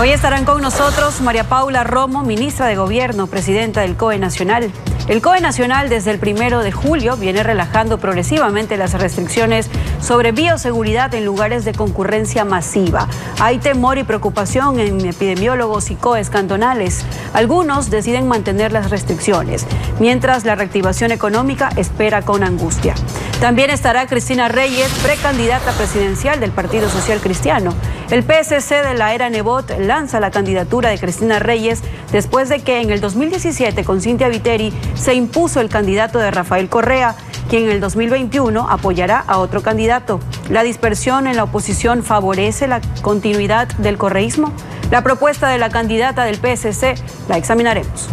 Hoy estarán con nosotros María Paula Romo, ministra de Gobierno, presidenta del COE Nacional. El COE Nacional desde el 1 de julio viene relajando progresivamente las restricciones sobre bioseguridad en lugares de concurrencia masiva. Hay temor y preocupación en epidemiólogos y COEs cantonales. Algunos deciden mantener las restricciones, mientras la reactivación económica espera con angustia. También estará Cristina Reyes, precandidata presidencial del Partido Social Cristiano. El PSC de la era Nebot lanza la candidatura de Cristina Reyes después de que en el 2017 con Cintia Viteri se impuso el candidato de Rafael Correa, quien en el 2021 apoyará a otro candidato. ¿La dispersión en la oposición favorece la continuidad del correísmo? La propuesta de la candidata del PSC la examinaremos.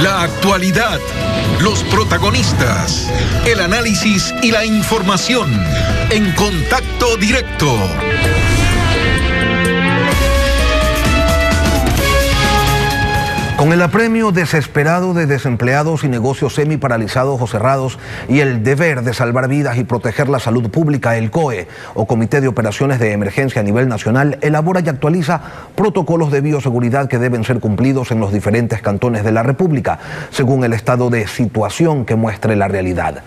La actualidad, los protagonistas, el análisis y la información en Contacto Directo. Con el apremio desesperado de desempleados y negocios semi-paralizados o cerrados y el deber de salvar vidas y proteger la salud pública, el COE, o Comité de Operaciones de Emergencia a nivel nacional, elabora y actualiza protocolos de bioseguridad que deben ser cumplidos en los diferentes cantones de la República, según el estado de situación que muestre la realidad.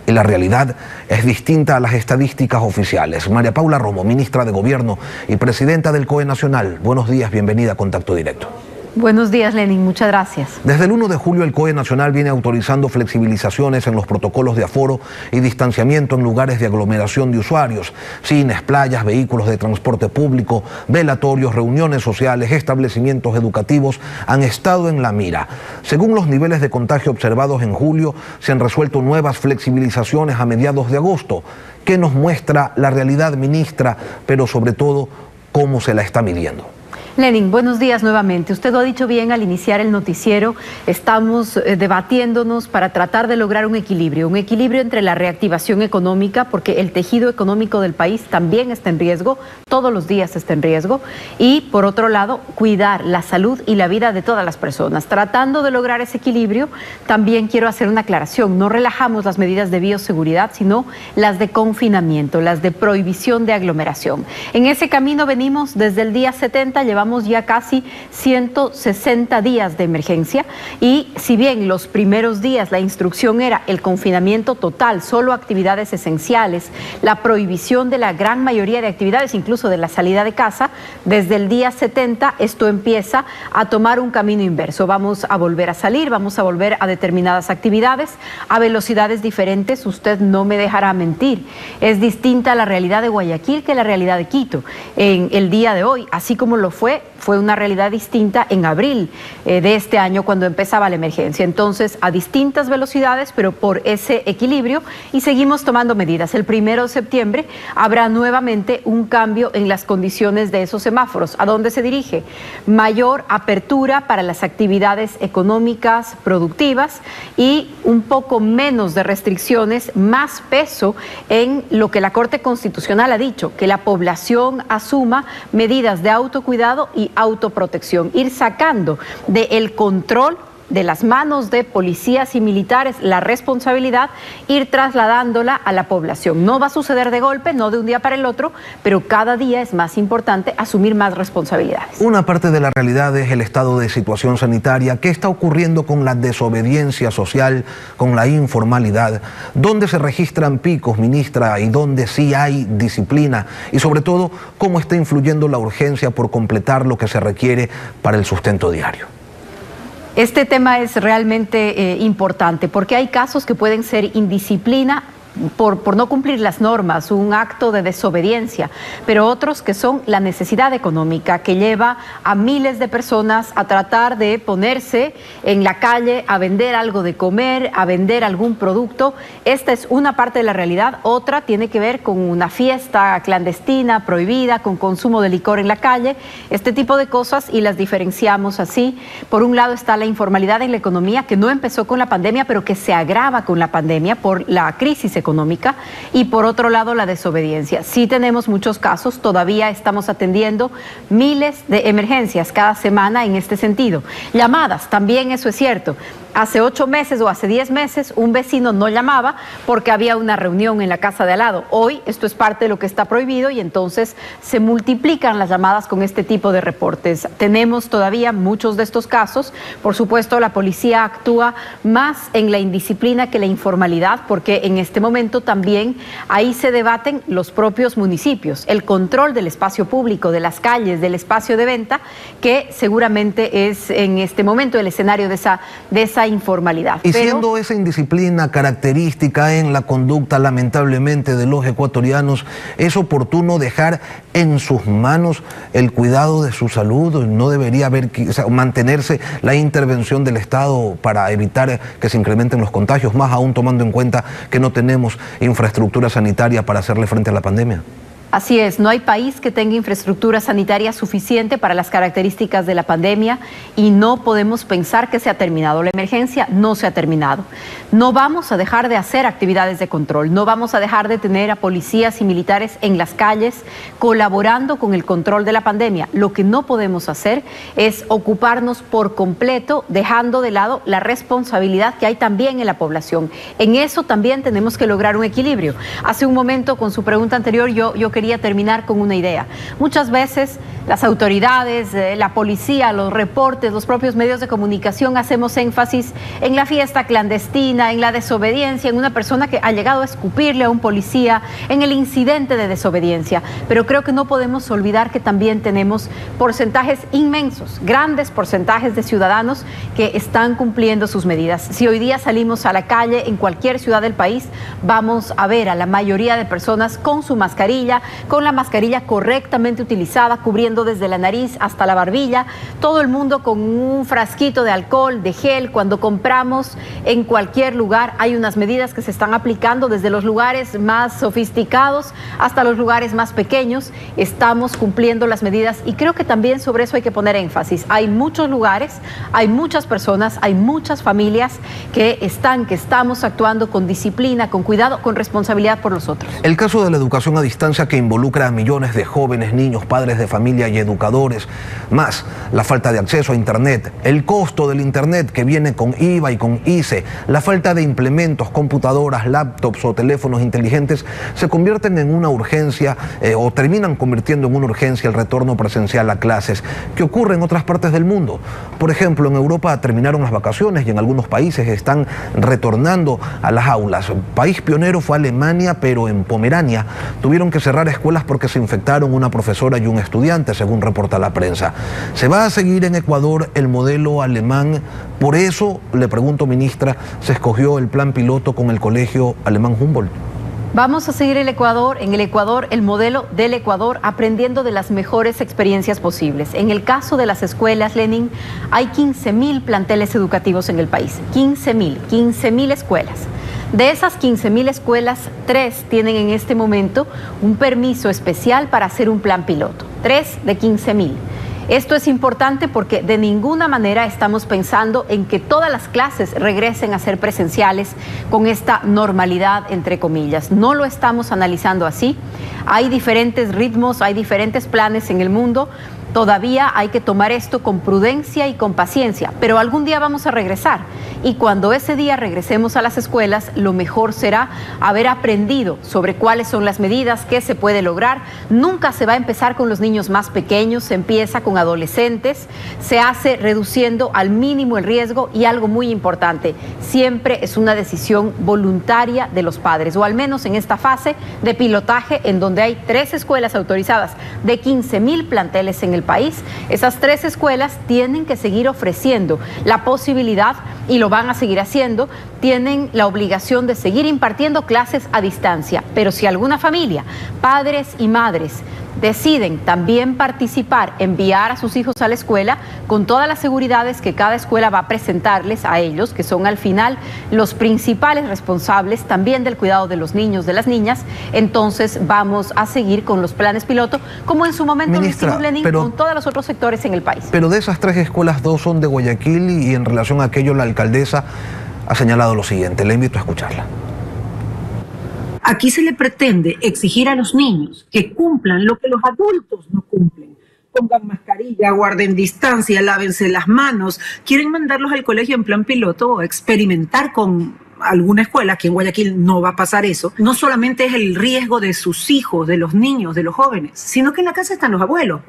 Y la realidad es distinta a las estadísticas oficiales. María Paula Romo, ministra de Gobierno y presidenta del COE Nacional. Buenos días, bienvenida a Contacto Directo. Buenos días, Lenin, muchas gracias. Desde el 1 de julio el COE Nacional viene autorizando flexibilizaciones en los protocolos de aforo y distanciamiento en lugares de aglomeración de usuarios, cines, playas, vehículos de transporte público, velatorios, reuniones sociales, establecimientos educativos han estado en la mira. Según los niveles de contagio observados en julio, se han resuelto nuevas flexibilizaciones a mediados de agosto. ¿Qué nos muestra la realidad, ministra, pero sobre todo cómo se la está midiendo? Lenin, buenos días nuevamente. Usted lo ha dicho bien al iniciar el noticiero. Estamos debatiéndonos para tratar de lograr un equilibrio entre la reactivación económica, porque el tejido económico del país también está en riesgo, todos los días está en riesgo, y por otro lado, cuidar la salud y la vida de todas las personas. Tratando de lograr ese equilibrio, también quiero hacer una aclaración. No relajamos las medidas de bioseguridad, sino las de confinamiento, las de prohibición de aglomeración. En ese camino venimos desde el día 70, llevamos ya casi 160 días de emergencia, y si bien los primeros días la instrucción era el confinamiento total, solo actividades esenciales, la prohibición de la gran mayoría de actividades, incluso de la salida de casa, desde el día 70 esto empieza a tomar un camino inverso. Vamos a volver a salir, vamos a volver a determinadas actividades a velocidades diferentes. Usted no me dejará mentir, es distinta la realidad de Guayaquil que la realidad de Quito en el día de hoy, así como lo fue una realidad distinta en abril de este año, cuando empezaba la emergencia. Entonces, a distintas velocidades, pero por ese equilibrio, y seguimos tomando medidas. El 1 de septiembre habrá nuevamente un cambio en las condiciones de esos semáforos. ¿A dónde se dirige? Mayor apertura para las actividades económicas, productivas, y un poco menos de restricciones, más peso en lo que la Corte Constitucional ha dicho, que la población asuma medidas de autocuidado y autoprotección, ir sacando del control de las manos de policías y militares la responsabilidad, ir trasladándola a la población. No va a suceder de golpe, no de un día para el otro, pero cada día es más importante asumir más responsabilidades. Una parte de la realidad es el estado de situación sanitaria. ¿Qué está ocurriendo con la desobediencia social, con la informalidad? ¿Dónde se registran picos, ministra, y dónde sí hay disciplina? Y sobre todo, ¿cómo está influyendo la urgencia por completar lo que se requiere para el sustento diario? Este tema es realmente importante, porque hay casos que pueden ser indisciplina por no cumplir las normas, un acto de desobediencia, pero otros que son la necesidad económica que lleva a miles de personas a tratar de ponerse en la calle a vender algo de comer, a vender algún producto. Esta es una parte de la realidad. Otra tiene que ver con una fiesta clandestina, prohibida, con consumo de licor en la calle, este tipo de cosas, y las diferenciamos así. Por un lado está la informalidad en la economía, que no empezó con la pandemia, pero que se agrava con la pandemia por la crisis económica. económica, y por otro lado la desobediencia. Sí tenemos muchos casos, todavía estamos atendiendo miles de emergencias cada semana en este sentido. Llamadas, también eso es cierto. Hace 8 meses o hace 10 meses un vecino no llamaba porque había una reunión en la casa de al lado. Hoy esto es parte de lo que está prohibido y entonces se multiplican las llamadas con este tipo de reportes. Tenemos todavía muchos de estos casos. Por supuesto, la policía actúa más en la indisciplina que la informalidad, porque en este momento también ahí se debaten los propios municipios, el control del espacio público, de las calles, del espacio de venta, que seguramente es en este momento el escenario de esa informalidad. Y siendo esa indisciplina característica en la conducta, lamentablemente, de los ecuatorianos, ¿es oportuno dejar en sus manos el cuidado de su salud? ¿No debería mantenerse la intervención del Estado para evitar que se incrementen los contagios, más aún tomando en cuenta que no tenemos infraestructura sanitaria para hacerle frente a la pandemia? Así es, no hay país que tenga infraestructura sanitaria suficiente para las características de la pandemia y no podemos pensar que se ha terminado. La emergencia no se ha terminado. No vamos a dejar de hacer actividades de control, no vamos a dejar de tener a policías y militares en las calles colaborando con el control de la pandemia. Lo que no podemos hacer es ocuparnos por completo, dejando de lado la responsabilidad que hay también en la población. En eso también tenemos que lograr un equilibrio. Hace un momento, con su pregunta anterior, yo quería terminar con una idea. Muchas veces las autoridades, la policía, los reportes, los propios medios de comunicación hacemos énfasis en la fiesta clandestina, en la desobediencia, en una persona que ha llegado a escupirle a un policía, en el incidente de desobediencia. Pero creo que no podemos olvidar que también tenemos porcentajes inmensos, grandes porcentajes de ciudadanos que están cumpliendo sus medidas. Si hoy día salimos a la calle en cualquier ciudad del país, vamos a ver a la mayoría de personas con su mascarilla, con la mascarilla correctamente utilizada, cubriendo desde la nariz hasta la barbilla, todo el mundo con un frasquito de alcohol, de gel. Cuando compramos en cualquier lugar hay unas medidas que se están aplicando desde los lugares más sofisticados hasta los lugares más pequeños. Estamos cumpliendo las medidas y creo que también sobre eso hay que poner énfasis. Hay muchos lugares, hay muchas personas, hay muchas familias que estamos actuando con disciplina, con cuidado, con responsabilidad por los otros. El caso de la educación a distancia, que involucra a millones de jóvenes, niños, padres de familia y educadores, más la falta de acceso a Internet, el costo del Internet que viene con IVA y con ICE, la falta de implementos, computadoras, laptops o teléfonos inteligentes, se convierten en una urgencia o terminan convirtiendo en una urgencia el retorno presencial a clases, que ocurre en otras partes del mundo. Por ejemplo, en Europa terminaron las vacaciones y en algunos países están retornando a las aulas. País pionero fue Alemania, pero en Pomerania tuvieron que cerrar escuelas porque se infectaron una profesora y un estudiante, según reporta la prensa. ¿Se va a seguir en Ecuador el modelo alemán? Por eso, le pregunto, ministra, se escogió el plan piloto con el Colegio Alemán Humboldt. Vamos a seguir en el Ecuador, el modelo del Ecuador, aprendiendo de las mejores experiencias posibles. En el caso de las escuelas, Lenin, hay 15.000 planteles educativos en el país. 15.000 escuelas. De esas 15.000 escuelas, 3 tienen en este momento un permiso especial para hacer un plan piloto. 3 de 15.000. Esto es importante porque de ninguna manera estamos pensando en que todas las clases regresen a ser presenciales con esta normalidad, entre comillas. No lo estamos analizando así. Hay diferentes ritmos, hay diferentes planes en el mundo. Todavía hay que tomar esto con prudencia y con paciencia, pero algún día vamos a regresar. Y cuando ese día regresemos a las escuelas, lo mejor será haber aprendido sobre cuáles son las medidas, qué se puede lograr. Nunca se va a empezar con los niños más pequeños, se empieza con adolescentes, se hace reduciendo al mínimo el riesgo y algo muy importante, siempre es una decisión voluntaria de los padres, o al menos en esta fase de pilotaje en donde hay 3 escuelas autorizadas de 15.000 planteles en el país. Esas 3 escuelas tienen que seguir ofreciendo la posibilidad, y lo van a seguir haciendo, tienen la obligación de seguir impartiendo clases a distancia. Pero si alguna familia, padres y madres, deciden también participar, enviar a sus hijos a la escuela, con todas las seguridades que cada escuela va a presentarles a ellos, que son al final los principales responsables también del cuidado de los niños, de las niñas, entonces vamos a seguir con los planes piloto, como en su momento lo hicimos, Lenin, con todos los otros sectores en el país. Pero de esas 3 escuelas, 2 son de Guayaquil, y en relación a aquello la alcaldesa ha señalado lo siguiente. Le invito a escucharla. Aquí se le pretende exigir a los niños que cumplan lo que los adultos no cumplen. Pongan mascarilla, guarden distancia, lávense las manos. Quieren mandarlos al colegio en plan piloto o experimentar con alguna escuela. Aquí en Guayaquil no va a pasar eso. No solamente es el riesgo de sus hijos, de los niños, de los jóvenes, sino que en la casa están los abuelos.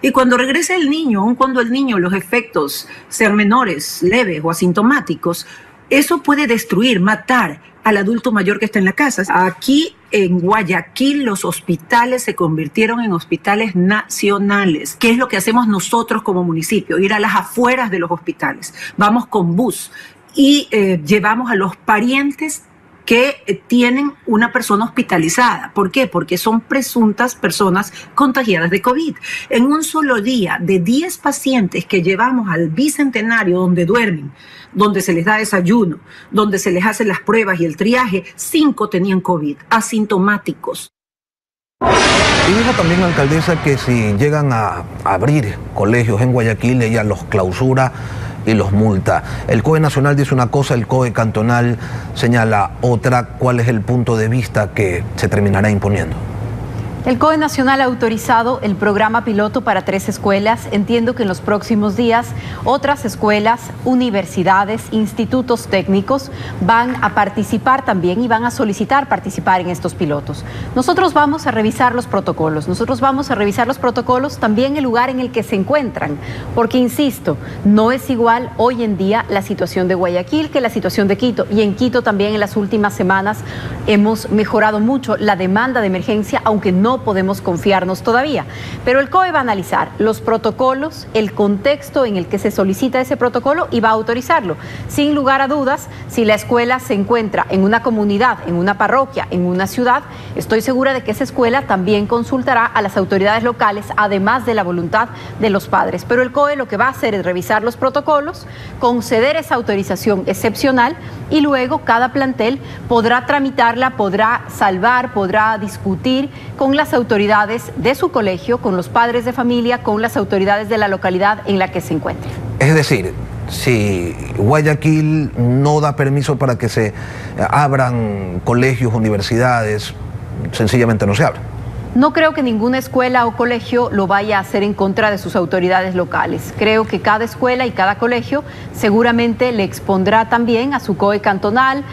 Y cuando regrese el niño, aun cuando el niño los efectos sean menores, leves o asintomáticos, eso puede destruir, matar al adulto mayor que está en la casa. Aquí en Guayaquil los hospitales se convirtieron en hospitales nacionales. ¿Qué es lo que hacemos nosotros como municipio? Ir a las afueras de los hospitales. Vamos con bus y llevamos a los parientes que tienen una persona hospitalizada. ¿Por qué? Porque son presuntas personas contagiadas de COVID. En un solo día, de 10 pacientes que llevamos al Bicentenario, donde duermen, donde se les da desayuno, donde se les hacen las pruebas y el triaje, 5 tenían COVID, asintomáticos. Y dijo también la alcaldesa que si llegan a abrir colegios en Guayaquil, ella los clausura y los multa. El COE nacional dice una cosa, el COE cantonal señala otra. ¿Cuál es el punto de vista que se terminará imponiendo? El COE nacional ha autorizado el programa piloto para 3 escuelas. Entiendo que en los próximos días otras escuelas, universidades, institutos técnicos van a participar también y van a solicitar participar en estos pilotos. Nosotros vamos a revisar los protocolos. También el lugar en el que se encuentran, porque insisto, no es igual hoy en día la situación de Guayaquil que la situación de Quito. Y en Quito también en las últimas semanas hemos mejorado mucho la demanda de emergencia, aunque no podemos confiarnos todavía. Pero el COE va a analizar los protocolos, el contexto en el que se solicita ese protocolo y va a autorizarlo. Sin lugar a dudas, si la escuela se encuentra en una comunidad, en una parroquia, en una ciudad, estoy segura de que esa escuela también consultará a las autoridades locales, además de la voluntad de los padres. Pero el COE lo que va a hacer es revisar los protocolos, conceder esa autorización excepcional y luego cada plantel podrá tramitarla, podrá salvar, podrá discutir con las autoridades de su colegio, con los padres de familia, con las autoridades de la localidad en la que se encuentre. Es decir, si Guayaquil no da permiso para que se abran colegios, universidades, sencillamente no se abre. No creo que ninguna escuela o colegio lo vaya a hacer en contra de sus autoridades locales. Creo que cada escuela y cada colegio seguramente le expondrá también a su COE cantonal,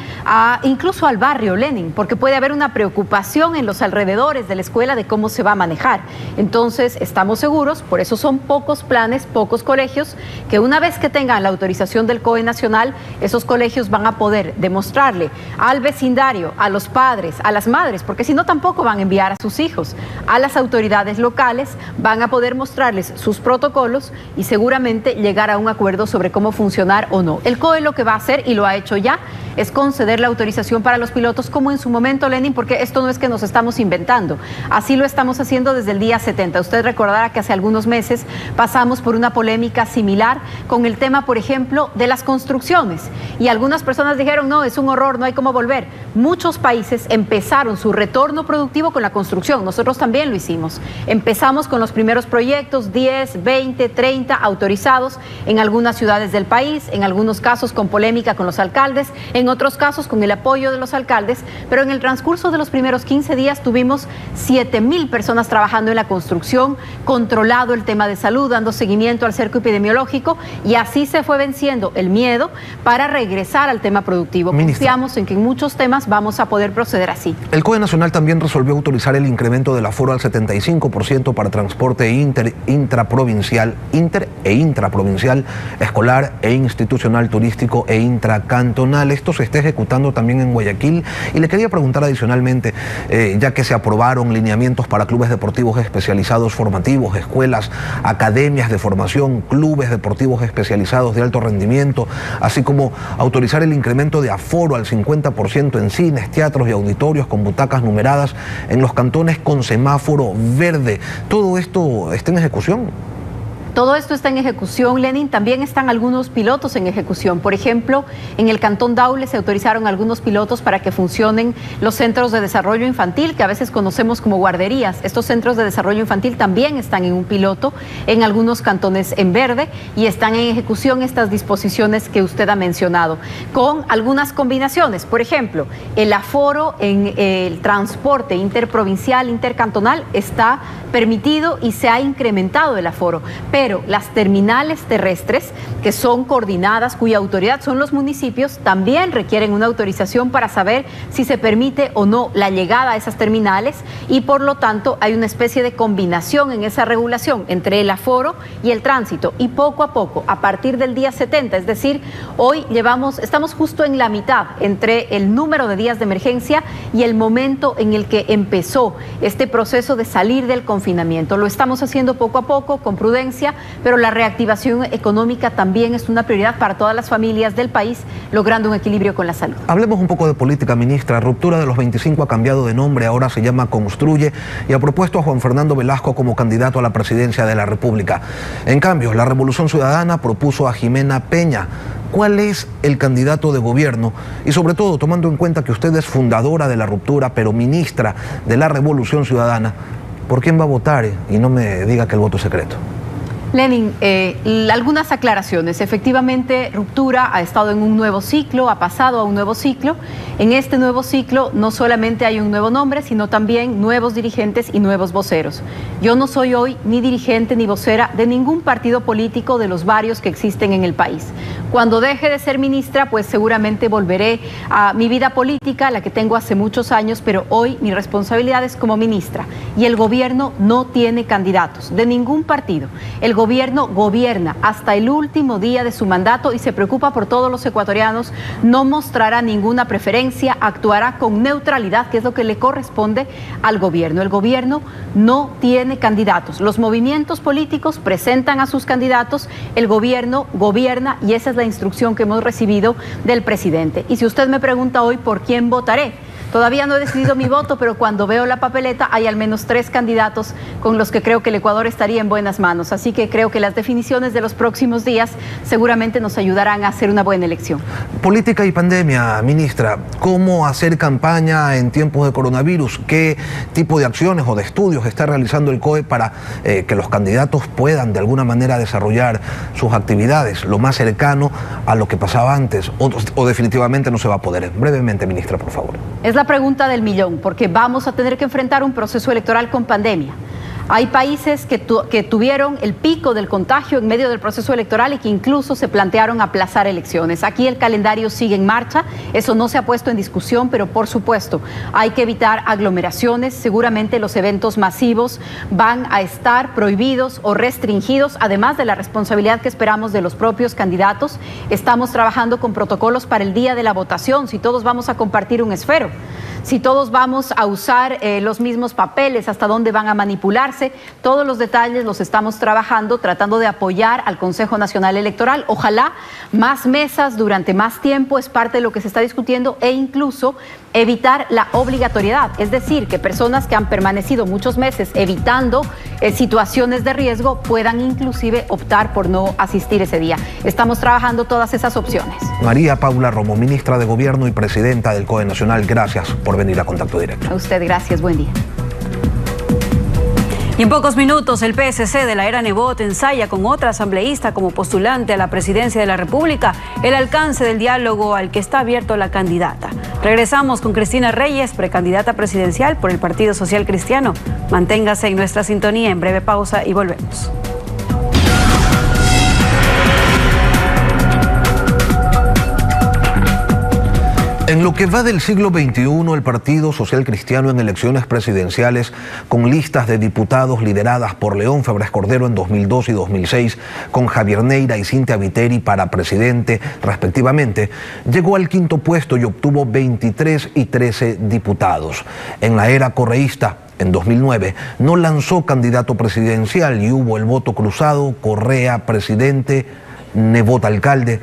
incluso al barrio Lenin, porque puede haber una preocupación en los alrededores de la escuela de cómo se va a manejar. Entonces, estamos seguros, por eso son pocos planes, pocos colegios, que una vez que tengan la autorización del COE nacional, esos colegios van a poder demostrarle al vecindario, a los padres, a las madres, porque si no tampoco van a enviar a sus hijos, a las autoridades locales, van a poder mostrarles sus protocolos y seguramente llegar a un acuerdo sobre cómo funcionar o no. El COE lo que va a hacer, y lo ha hecho ya, es conceder la autorización para los pilotos, como en su momento, Lenin, porque esto no es que nos estamos inventando. Así lo estamos haciendo desde el día 70. Usted recordará que hace algunos meses pasamos por una polémica similar con el tema, por ejemplo, de las construcciones. Y algunas personas dijeron, no, es un horror, no hay cómo volver. Muchos países empezaron su retorno productivo con la construcción. Nosotros también lo hicimos. Empezamos con los primeros proyectos, 10, 20, 30 autorizados en algunas ciudades del país, en algunos casos con polémica con los alcaldes, en otros casos con el apoyo de los alcaldes, pero en el transcurso de los primeros 15 días tuvimos 7,000 personas trabajando en la construcción, controlado el tema de salud, dando seguimiento al cerco epidemiológico, y así se fue venciendo el miedo para regresar al tema productivo. Confiamos en que en muchos temas vamos a poder proceder así. El COE nacional también resolvió autorizar el incremento del aforo al 75% para transporte intraprovincial, escolar e institucional, turístico e intracantonal. Esto se está ejecutando también en Guayaquil, y le quería preguntar adicionalmente, ya que se aprobaron lineamientos para clubes deportivos especializados formativos, escuelas, academias de formación, clubes deportivos especializados de alto rendimiento, así como autorizar el incremento de aforo al 50% en cines, teatros y auditorios con butacas numeradas en los cantones con semáforo verde. ¿Todo esto está en ejecución? Todo esto está en ejecución, Lenin. También están algunos pilotos en ejecución. Por ejemplo, en el Cantón Daule se autorizaron algunos pilotos para que funcionen los centros de desarrollo infantil, que a veces conocemos como guarderías. Estos centros de desarrollo infantil también están en un piloto en algunos cantones en verde y están en ejecución estas disposiciones que usted ha mencionado, con algunas combinaciones. Por ejemplo, el aforo en el transporte interprovincial, intercantonal, está permitido y se ha incrementado el aforo. Pero las terminales terrestres, que son coordinadas, cuya autoridad son los municipios, también requieren una autorización para saber si se permite o no la llegada a esas terminales, y por lo tanto hay una especie de combinación en esa regulación entre el aforo y el tránsito. Y poco a poco, a partir del día 70, es decir, hoy estamos justo en la mitad entre el número de días de emergencia y el momento en el que empezó este proceso de salir del confinamiento. Lo estamos haciendo poco a poco, con prudencia, pero la reactivación económica también es una prioridad para todas las familias del país, logrando un equilibrio con la salud. Hablemos un poco de política, ministra. Ruptura de los 25 ha cambiado de nombre, ahora se llama Construye, y ha propuesto a Juan Fernando Velasco como candidato a la presidencia de la República. En cambio, la Revolución Ciudadana propuso a Jimena Peña. ¿Cuál es el candidato de gobierno? Y sobre todo, tomando en cuenta que usted es fundadora de la Ruptura, pero ministra de la Revolución Ciudadana, ¿por quién va a votar? Y no me diga que el voto es secreto. Lenin, algunas aclaraciones. Efectivamente, Ruptura ha estado en un nuevo ciclo, ha pasado a un nuevo ciclo. En este nuevo ciclo no solamente hay un nuevo nombre, sino también nuevos dirigentes y nuevos voceros. Yo no soy hoy ni dirigente ni vocera de ningún partido político de los varios que existen en el país. Cuando deje de ser ministra, pues seguramente volveré a mi vida política, la que tengo hace muchos años, pero hoy mi responsabilidad es como ministra. Y el gobierno no tiene candidatos de ningún partido. El gobierno gobierna hasta el último día de su mandato y se preocupa por todos los ecuatorianos, no mostrará ninguna preferencia, actuará con neutralidad, que es lo que le corresponde al gobierno. El gobierno no tiene candidatos. Los movimientos políticos presentan a sus candidatos, el gobierno gobierna, y esa es la instrucción que hemos recibido del presidente. Y si usted me pregunta hoy por quién votaré, todavía no he decidido mi voto, pero cuando veo la papeleta hay al menos 3 candidatos con los que creo que el Ecuador estaría en buenas manos. Así que creo que las definiciones de los próximos días seguramente nos ayudarán a hacer una buena elección. Política y pandemia, ministra. ¿Cómo hacer campaña en tiempos de coronavirus? ¿Qué tipo de acciones o de estudios está realizando el COE para que los candidatos puedan de alguna manera desarrollar sus actividades lo más cercano a lo que pasaba antes? ¿O definitivamente no se va a poder? Brevemente, ministra, por favor. Es la pregunta del millón, porque vamos a tener que enfrentar un proceso electoral con pandemia. Hay países que tuvieron el pico del contagio en medio del proceso electoral y que incluso se plantearon aplazar elecciones. Aquí el calendario sigue en marcha, eso no se ha puesto en discusión, pero por supuesto hay que evitar aglomeraciones. Seguramente los eventos masivos van a estar prohibidos o restringidos, además de la responsabilidad que esperamos de los propios candidatos. Estamos trabajando con protocolos para el día de la votación, si todos vamos a compartir un esfero, si todos vamos a usar los mismos papeles, hasta dónde van a manipularse. Todos los detalles los estamos trabajando, tratando de apoyar al Consejo Nacional Electoral. Ojalá más mesas durante más tiempo es parte de lo que se está discutiendo, e incluso evitar la obligatoriedad, es decir, que personas que han permanecido muchos meses evitando situaciones de riesgo puedan inclusive optar por no asistir ese día. Estamos trabajando todas esas opciones. María Paula Romo, ministra de Gobierno y presidenta del COE Nacional, gracias por venir a Contacto Directo. A usted, gracias, buen día. Y en pocos minutos el PSC de la era Nebot ensaya con otra asambleísta como postulante a la presidencia de la República el alcance del diálogo al que está abierto la candidata. Regresamos con Cristina Reyes, precandidata presidencial por el Partido Social Cristiano. Manténgase en nuestra sintonía, en breve pausa y volvemos. En lo que va del siglo XXI, el Partido Social Cristiano en elecciones presidenciales con listas de diputados lideradas por León Febres Cordero en 2002 y 2006, con Javier Neira y Cintia Viteri para presidente respectivamente, llegó al 5º puesto y obtuvo 23 y 13 diputados. En la era correísta, en 2009, no lanzó candidato presidencial y hubo el voto cruzado, Correa presidente, Nebot alcalde.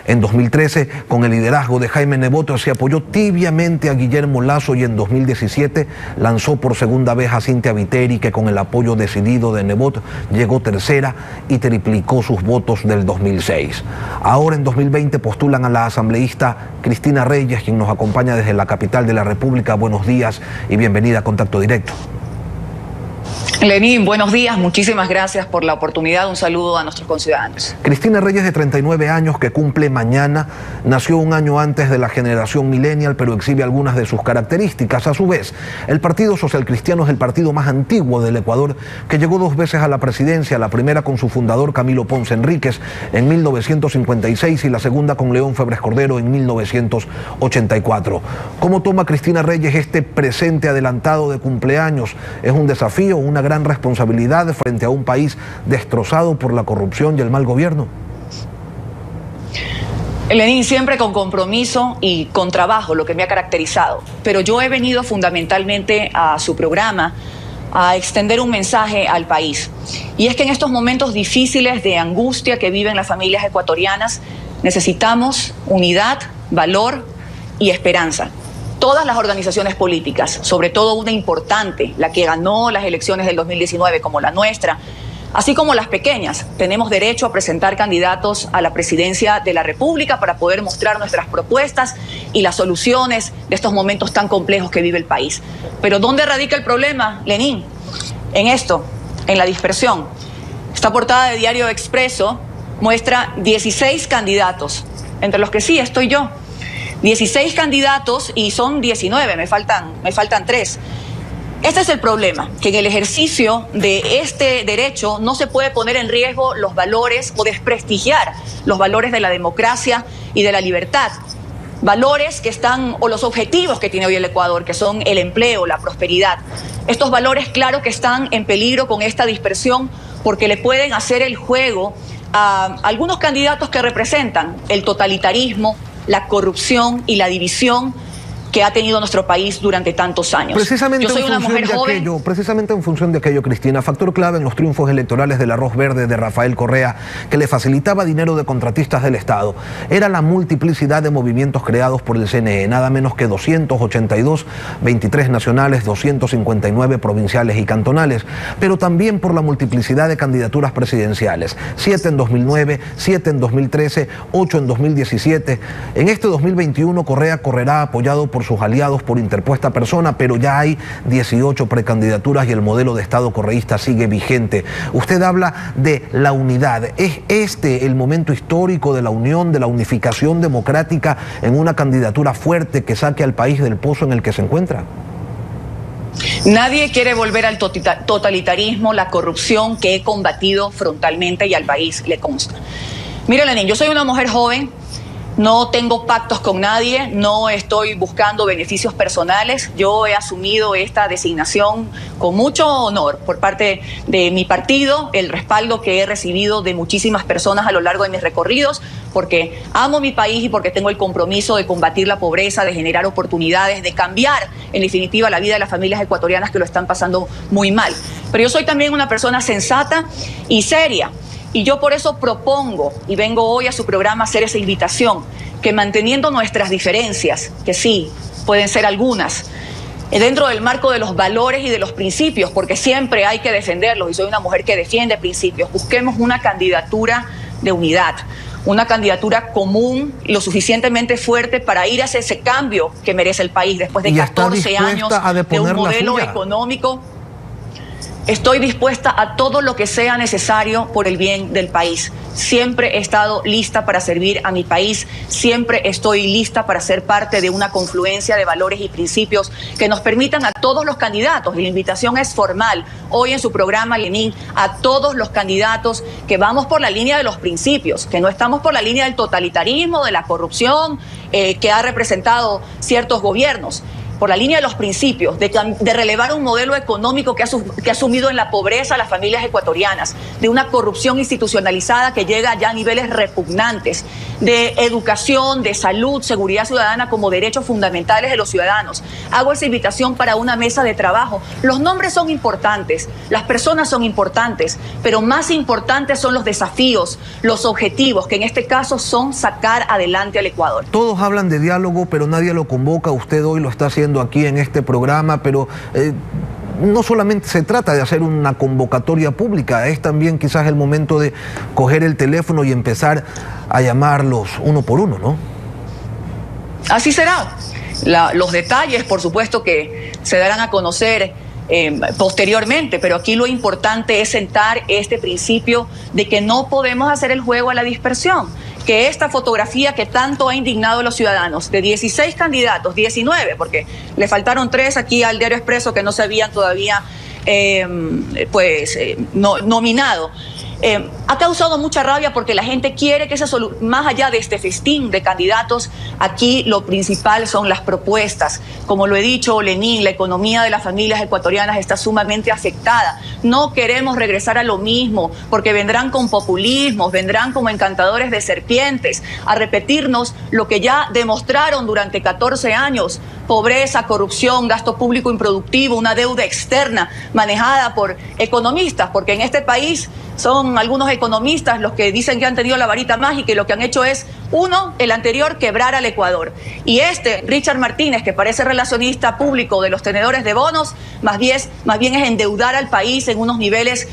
En 2013, con el liderazgo de Jaime Nebot, se apoyó tibiamente a Guillermo Lasso y en 2017 lanzó por segunda vez a Cynthia Viteri, que con el apoyo decidido de Nebot llegó tercera y triplicó sus votos del 2006. Ahora en 2020 postulan a la asambleísta Cristina Reyes, quien nos acompaña desde la capital de la República. Buenos días y bienvenida a Contacto Directo. Lenín, buenos días, muchísimas gracias por la oportunidad, un saludo a nuestros conciudadanos. Cristina Reyes, de 39 años, que cumple mañana, nació un año antes de la generación millennial, pero exhibe algunas de sus características. A su vez, el Partido Social Cristiano es el partido más antiguo del Ecuador, que llegó 2 veces a la presidencia, la primera con su fundador Camilo Ponce Enríquez en 1956 y la segunda con León Febres Cordero en 1984. ¿Cómo toma Cristina Reyes este presente adelantado de cumpleaños? ¿Es un desafío, una gran responsabilidad frente a un país destrozado por la corrupción y el mal gobierno? Lenín, siempre con compromiso y con trabajo, lo que me ha caracterizado. Pero yo he venido fundamentalmente a su programa a extender un mensaje al país. Y es que en estos momentos difíciles de angustia que viven las familias ecuatorianas, necesitamos unidad, valor y esperanza. Todas las organizaciones políticas, sobre todo una importante, la que ganó las elecciones del 2019 como la nuestra, así como las pequeñas, tenemos derecho a presentar candidatos a la presidencia de la República para poder mostrar nuestras propuestas y las soluciones de estos momentos tan complejos que vive el país. Pero ¿dónde radica el problema, Lenín? En esto, en la dispersión. Esta portada de Diario Expreso muestra 16 candidatos, entre los que sí estoy yo. 16 candidatos y son 19, me faltan 3. Este es el problema, que en el ejercicio de este derecho no se puede poner en riesgo los valores o desprestigiar los valores de la democracia y de la libertad. Valores que están, o los objetivos que tiene hoy el Ecuador, que son el empleo, la prosperidad. Estos valores, claro que están en peligro con esta dispersión porque le pueden hacer el juego a algunos candidatos que representan el totalitarismo, la corrupción y la división que ha tenido nuestro país durante tantos años. Precisamente yo soy una mujer joven. Precisamente en función de aquello, Cristina, factor clave en los triunfos electorales del arroz verde de Rafael Correa, que le facilitaba dinero de contratistas del Estado, era la multiplicidad de movimientos creados por el CNE, nada menos que 282, 23 nacionales, 259 provinciales y cantonales, pero también por la multiplicidad de candidaturas presidenciales, 7 en 2009, 7 en 2013, 8 en 2017. En este 2021 Correa correrá apoyado por sus aliados por interpuesta persona, pero ya hay 18 precandidaturas y el modelo de Estado correísta sigue vigente. Usted habla de la unidad. ¿Es este el momento histórico de la unión, de la unificación democrática en una candidatura fuerte que saque al país del pozo en el que se encuentra? Nadie quiere volver al totalitarismo, la corrupción que he combatido frontalmente y al país le consta. Mira, Lenín, yo soy una mujer joven. No tengo pactos con nadie, no estoy buscando beneficios personales. Yo he asumido esta designación con mucho honor por parte de mi partido, el respaldo que he recibido de muchísimas personas a lo largo de mis recorridos, porque amo mi país y porque tengo el compromiso de combatir la pobreza, de generar oportunidades, de cambiar, en definitiva, la vida de las familias ecuatorianas que lo están pasando muy mal. Pero yo soy también una persona sensata y seria. Y yo por eso propongo, y vengo hoy a su programa a hacer esa invitación, que manteniendo nuestras diferencias, que sí, pueden ser algunas, dentro del marco de los valores y de los principios, porque siempre hay que defenderlos, y soy una mujer que defiende principios, busquemos una candidatura de unidad, una candidatura común, lo suficientemente fuerte para ir hacia ese cambio que merece el país después de 14 años de un modelo económico. Estoy dispuesta a todo lo que sea necesario por el bien del país. Siempre he estado lista para servir a mi país, siempre estoy lista para ser parte de una confluencia de valores y principios que nos permitan a todos los candidatos, y la invitación es formal, hoy en su programa, Lenín, a todos los candidatos que vamos por la línea de los principios, que no estamos por la línea del totalitarismo, de la corrupción que ha representado ciertos gobiernos. por la línea de los principios, de relevar un modelo económico que ha sumido en la pobreza a las familias ecuatorianas, de una corrupción institucionalizada que llega ya a niveles repugnantes, de educación, de salud, seguridad ciudadana como derechos fundamentales de los ciudadanos. Hago esa invitación para una mesa de trabajo. Los nombres son importantes, las personas son importantes, pero más importantes son los desafíos, los objetivos, que en este caso son sacar adelante al Ecuador. Todos hablan de diálogo, pero nadie lo convoca. Usted hoy lo está haciendo aquí en este programa, pero no solamente se trata de hacer una convocatoria pública, es también quizás el momento de coger el teléfono y empezar a llamarlos uno por uno, ¿no? Así será. Los detalles, por supuesto, que se darán a conocer posteriormente, pero aquí lo importante es sentar este principio de que no podemos hacer el juego a la dispersión, que esta fotografía que tanto ha indignado a los ciudadanos, de 16 candidatos, 19, porque le faltaron 3 aquí al Diario Expreso que no se habían todavía nominado, ha causado mucha rabia porque la gente quiere que más allá de este festín de candidatos, aquí lo principal son las propuestas. Como lo he dicho, Lenín, la economía de las familias ecuatorianas está sumamente afectada. No queremos regresar a lo mismo porque vendrán con populismos, vendrán como encantadores de serpientes a repetirnos lo que ya demostraron durante 14 años. Pobreza, corrupción, gasto público improductivo, una deuda externa manejada por economistas, porque en este país son algunos economistas los que dicen que han tenido la varita mágica y lo que han hecho es, el anterior, quebrar al Ecuador. Y Richard Martínez, que parece relacionista público de los tenedores de bonos, más bien es endeudar al país en unos niveles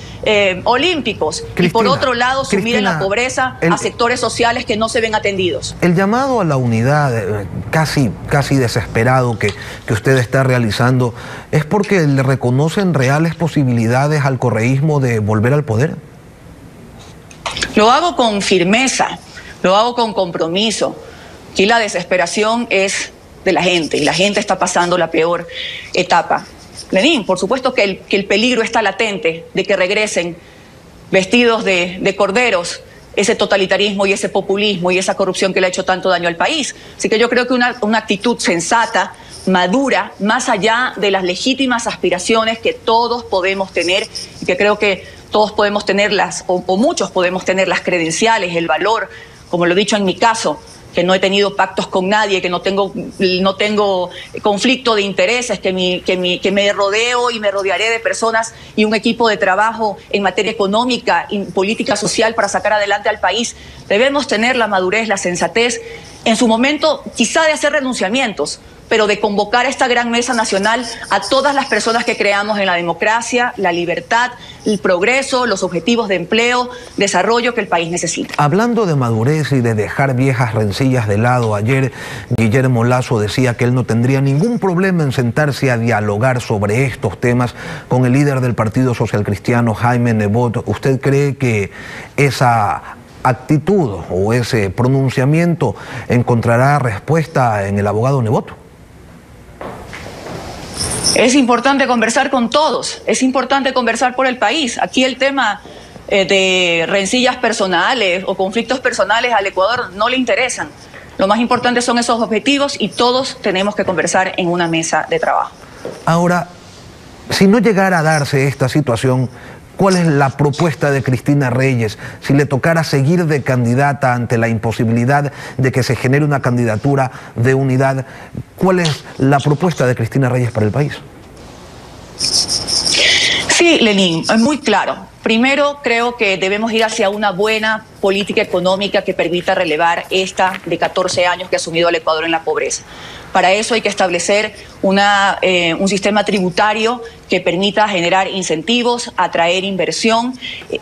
olímpicos. Cristina, y por otro lado, sumir en la pobreza a sectores sociales que no se ven atendidos. El llamado a la unidad, casi desesperado que usted está realizando, ¿es porque le reconocen reales posibilidades al correísmo de volver al poder? Lo hago con firmeza, lo hago con compromiso. Aquí la desesperación es de la gente y la gente está pasando la peor etapa. Lenín, por supuesto que el peligro está latente de que regresen vestidos de corderos ese totalitarismo y ese populismo y esa corrupción que le ha hecho tanto daño al país. Así que yo creo que una actitud sensata, madura, más allá de las legítimas aspiraciones que todos podemos tener y que creo que todos podemos tenerlas, o muchos podemos tener las credenciales, el valor, como lo he dicho en mi caso, que no he tenido pactos con nadie, que no tengo conflicto de intereses, que me rodeo y me rodearé de personas y un equipo de trabajo en materia económica y política social para sacar adelante al país. Debemos tener la madurez, la sensatez, en su momento quizá de hacer renunciamientos, pero de convocar a esta gran mesa nacional a todas las personas que creamos en la democracia, la libertad, el progreso, los objetivos de empleo, desarrollo que el país necesita. Hablando de madurez y de dejar viejas rencillas de lado, ayer Guillermo Lasso decía que él no tendría ningún problema en sentarse a dialogar sobre estos temas con el líder del Partido Social Cristiano, Jaime Nebot. ¿Usted cree que esa actitud o ese pronunciamiento encontrará respuesta en el abogado Nebot? Es importante conversar con todos, es importante conversar por el país. Aquí el tema de rencillas personales o conflictos personales al Ecuador no le interesan. Lo más importante son esos objetivos y todos tenemos que conversar en una mesa de trabajo. Ahora, si no llegara a darse esta situación, ¿cuál es la propuesta de Cristina Reyes? Si le tocara seguir de candidata ante la imposibilidad de que se genere una candidatura de unidad, ¿cuál es la propuesta de Cristina Reyes para el país? Sí, Lenín, es muy claro. Primero, creo que debemos ir hacia una buena política económica que permita relevar esta de 14 años que ha sumido al Ecuador en la pobreza. Para eso hay que establecer un sistema tributario que permita generar incentivos, atraer inversión,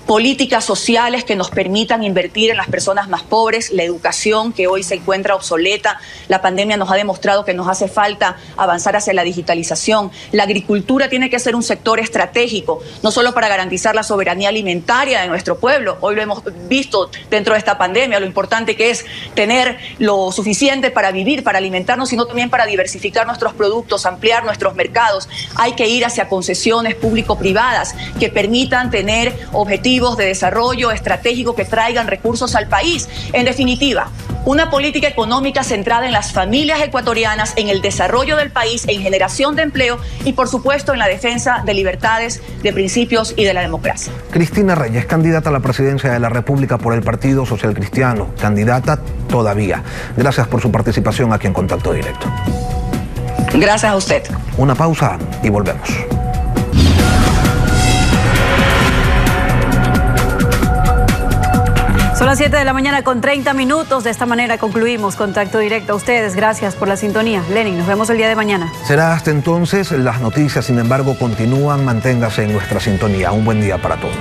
políticas sociales que nos permitan invertir en las personas más pobres, la educación que hoy se encuentra obsoleta. La pandemia nos ha demostrado que nos hace falta avanzar hacia la digitalización. La agricultura tiene que ser un sector estratégico, no solo para garantizar la soberanía alimentaria de nuestro pueblo. Hoy lo hemos visto dentro de esta pandemia, lo importante que es tener lo suficiente para vivir, para alimentarnos, sino también para diversificar nuestros productos, ampliar nuestros mercados. Hay que ir hacia concesiones público-privadas que permitan tener objetivos de desarrollo estratégico que traigan recursos al país. En definitiva, una política económica centrada en las familias ecuatorianas, en el desarrollo del país, en generación de empleo y, por supuesto, en la defensa de libertades, de principios y de la democracia. Cristina Reyes, candidata a la presidencia de la República por el Partido Social Cristiano, candidata todavía. Gracias por su participación aquí en Contacto Directo. Gracias a usted. Una pausa y volvemos. Son las 7 de la mañana con 30 minutos. De esta manera concluimos Contacto Directo. A ustedes, gracias por la sintonía. Lenin, nos vemos el día de mañana. Será hasta entonces. Las noticias, sin embargo, continúan. Manténgase en nuestra sintonía. Un buen día para todos.